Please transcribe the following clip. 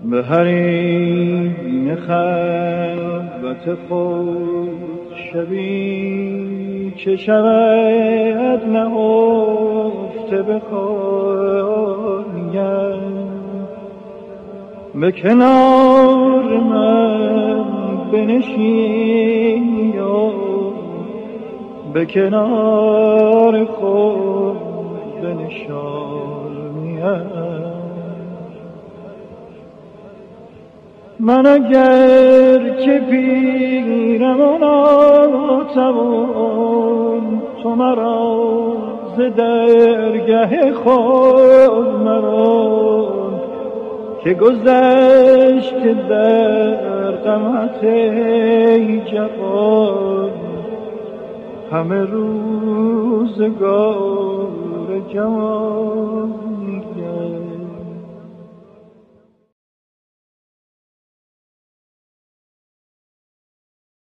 به حریم خلوت خود شبی که شود نهفته به خوایم، به کنار من بنشین یا به کنار خود بنشانیم. من اگر که پیرم و ناتوان، تو مرا ز درگه خود مران، که گذشت در غمت جوان، همه روزگار جوان.